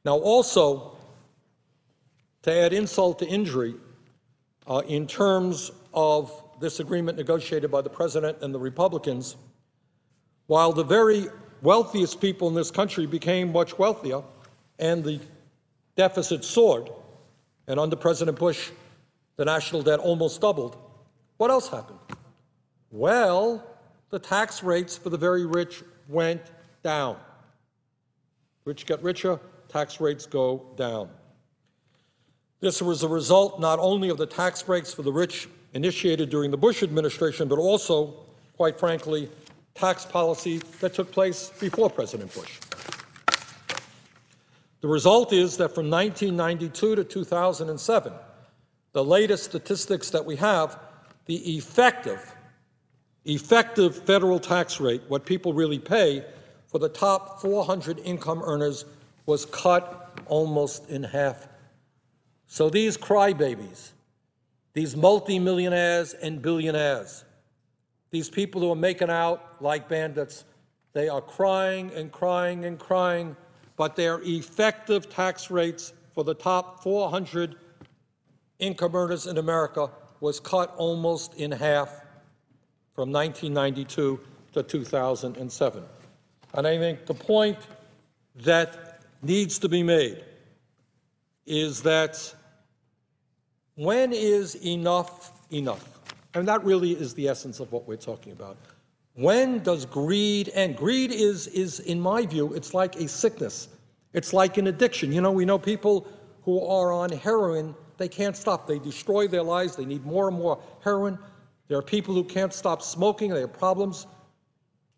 Now, also, to add insult to injury, in terms of this agreement negotiated by the President and the Republicans, while the very wealthiest people in this country became much wealthier and the deficit soared, and under President Bush, the national debt almost doubled, what else happened? Well, the tax rates for the very rich went down. Rich get richer, tax rates go down. This was a result not only of the tax breaks for the rich initiated during the Bush administration, but also, quite frankly, tax policy that took place before President Bush. The result is that from 1992 to 2007, the latest statistics that we have, the effective federal tax rate, what people really pay for the top 400 income earners, was cut almost in half. So these crybabies, these multimillionaires and billionaires, these people who are making out like bandits, they are crying and crying and crying, but their effective tax rates for the top 400 income earners in America was cut almost in half from 1992 to 2007. And I think the point that needs to be made is that when is enough enough? And that really is the essence of what we're talking about. When does greed end? Greed is, in my view, it's like a sickness. It's like an addiction. You know, we know people who are on heroin, they can't stop. They destroy their lives. They need more and more heroin. There are people who can't stop smoking. They have problems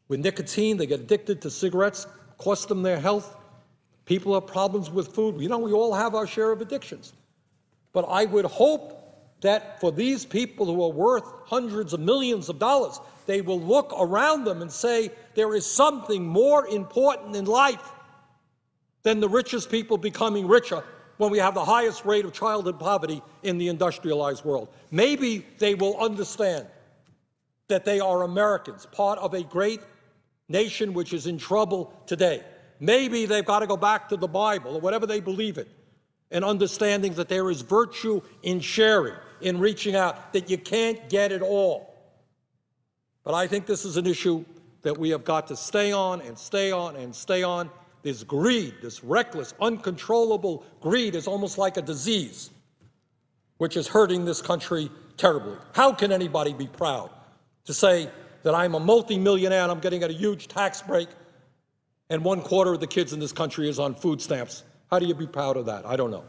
with nicotine. They get addicted to cigarettes, cost them their health. People have problems with food. You know, we all have our share of addictions. But I would hope that for these people who are worth hundreds of millions of dollars, they will look around them and say there is something more important in life than the richest people becoming richer when we have the highest rate of childhood poverty in the industrialized world. Maybe they will understand that they are Americans, part of a great nation which is in trouble today. Maybe they've got to go back to the Bible or whatever they believe in, and understanding that there is virtue in sharing, in reaching out, that you can't get it all. But I think this is an issue that we have got to stay on and stay on and stay on. This greed, this reckless, uncontrollable greed is almost like a disease which is hurting this country terribly. How can anybody be proud to say that I'm a multimillionaire and I'm getting a huge tax break and 1/4 of the kids in this country is on food stamps? How do you be proud of that? I don't know.